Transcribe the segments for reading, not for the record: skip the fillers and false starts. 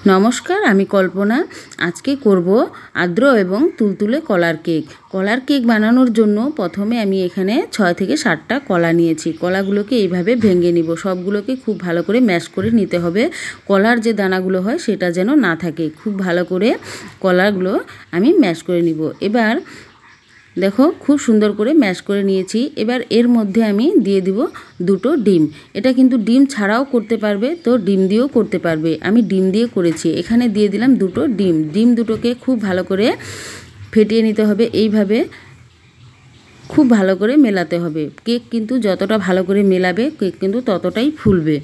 নমস্কার, আমি কল্পনা। আজকে করব আর্দ্র এবং তুলতুলে কলার কেক। কলার কেক বানানোর জন্য প্রথমে আমি এখানে 6 থেকে 7টা কলা নিয়েছি। কলাগুলোকে এইভাবে ভেঙে নিব। সবগুলোকে খুব ভালো করে ম্যাশ করে নিতে হবে। কলার যে দানাগুলো হয় সেটা যেন না থাকে। খুব ভালো করে কলাগুলো আমি ম্যাশ করে নিব। এবার দেখো খুব সুন্দর করে ম্যাশ করে নিয়েছি। এবার এর মধ্যে আমি দিয়ে দিব 2টো ডিম। এটা কিন্তু ডিম ছাড়াও করতে পারবে, তো ডিম দিয়েও করতে পারবে। আমি ডিম দিয়ে করেছি। এখানে দিয়ে দিলাম 2টো ডিম। ডিম দুটোকে খুব ভালো করে ফেটিয়ে নিতে হবে। এইভাবে খুব ভালো করে মেলাতে হবে। কেক কিন্তু যতটা ভালো করে মেলাবে কেক কিন্তু ততটাই ফুলবে।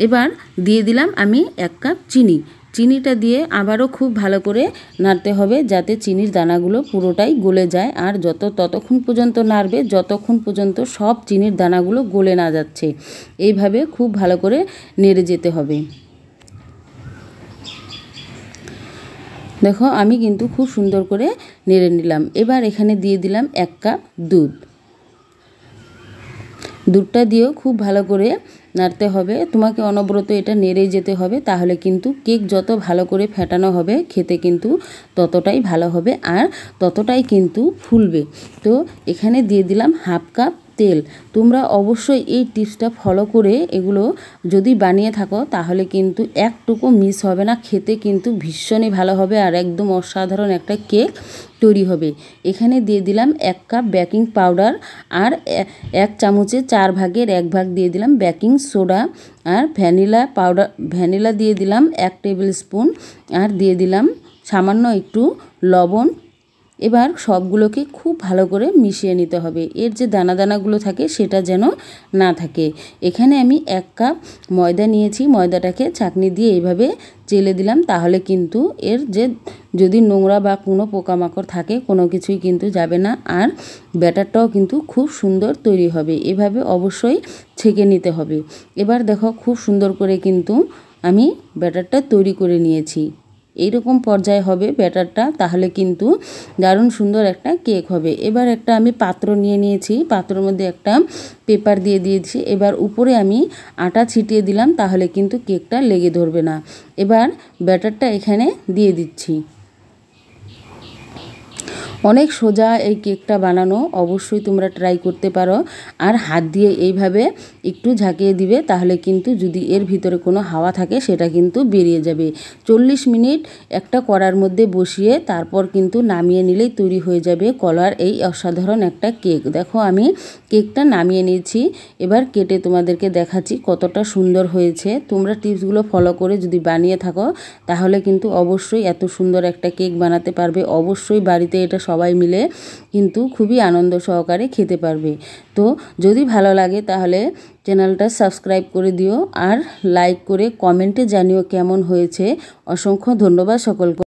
এবার দিয়ে দিলাম আমি 1 কাপ চিনি। চিনিটা দিয়ে আবারও খুব ভালো করে নাড়তে হবে যাতে চিনির দানাগুলো পুরোটাই গলে যায়। আর ততক্ষণ পর্যন্ত নাড়বে যতক্ষণ পর্যন্ত সব চিনির দানাগুলো গলে না যাচ্ছে। এইভাবে খুব ভালো করে নেড়ে যেতে হবে। দেখো আমি কিন্তু খুব সুন্দর করে নেড়ে নিলাম। এবার এখানে দিয়ে দিলাম 1 কাপ দুধ। দুধটা দিয়েও খুব ভালো করে নাড়তে হবে। তোমাকে অনবরত এটা নেড়েই যেতে হবে, তাহলে কিন্তু কেক যত ভালো করে ফেটানো হবে খেতে কিন্তু ততটাই ভালো হবে আর ততটাই কিন্তু ফুলবে। তো এখানে দিয়ে দিলাম 1/2 কাপ তেল। তোমরা অবশ্যই এই টিপসটা ফলো করে এগুলো যদি বানিয়ে থাকো তাহলে কিন্তু একটুকু মিস হবে না। খেতে কিন্তু ভীষণই ভালো হবে আর একদম অসাধারণ একটা কেক তৈরি হবে। এখানে দিয়ে দিলাম 1 কাপ বেকিং পাউডার আর 1 চামচের 4 ভাগের 1 ভাগ দিয়ে দিলাম বেকিং সোডা আর ভ্যানিলা দিয়ে দিলাম 1 টেবিল স্পুন আর দিয়ে দিলাম সামান্য একটু লবণ। এবার সবগুলোকে খুব ভালো করে মিশিয়ে নিতে হবে। এর যে দানাগুলো থাকে সেটা যেন না থাকে। এখানে আমি 1 কাপ ময়দা নিয়েছি। ময়দাটাকে ছাঁকনি দিয়ে এইভাবে চেলে দিলাম, তাহলে কিন্তু এর যে যদি নোংরা বা কোনো পোকামাকড় থাকে কোনো কিছুই কিন্তু যাবে না আর ব্যাটারটাও কিন্তু খুব সুন্দর তৈরি হবে। এভাবে অবশ্যই ছেঁকে নিতে হবে। এবার দেখো খুব সুন্দর করে কিন্তু আমি ব্যাটারটা তৈরি করে নিয়েছি। এইরকম পর্যায়ে হবে ব্যাটারটা, তাহলে কিন্তু দারুণ সুন্দর একটা কেক হবে। এবার একটা আমি পাত্র নিয়ে নিয়েছি। পাত্রের মধ্যে একটা পেপার দিয়ে দিয়েছি। এবার উপরে আমি আটা ছিটিয়ে দিলাম, তাহলে কিন্তু কেকটা লেগে ধরবে না। এবার ব্যাটারটা এখানে দিয়ে দিচ্ছি। অনেক সোজা এই কেকটা বানানো, অবশ্যই তোমরা ট্রাই করতে পারো। আর হাত দিয়ে এইভাবে একটু ঝাঁকিয়ে দিবে, তাহলে কিন্তু যদি এর ভিতরে কোনো হাওয়া থাকে সেটা কিন্তু বেরিয়ে যাবে। 40 মিনিট একটা কড়ার মধ্যে বসিয়ে তারপর কিন্তু নামিয়ে নিলেই তৈরি হয়ে যাবে কলার এই অসাধারণ একটা কেক। দেখো আমি কেকটা নামিয়ে নিয়েছি। এবার কেটে তোমাদেরকে দেখাচ্ছি কতটা সুন্দর হয়েছে। তোমরা টিপসগুলো ফলো করে যদি বানিয়ে থাকো তাহলে কিন্তু অবশ্যই এত সুন্দর একটা কেক বানাতে পারবে। অবশ্যই বাড়িতে এটা সবাই মিলে কিন্তু খুবই আনন্দ সহকারে খেতে পারবে। তো যদি ভালো লাগে তাহলে চ্যানেলটা সাবস্ক্রাইব করে দিও আর লাইক করে কমেন্টে জানিও কেমন হয়েছে। অসংখ্য ধন্যবাদ সকলকে।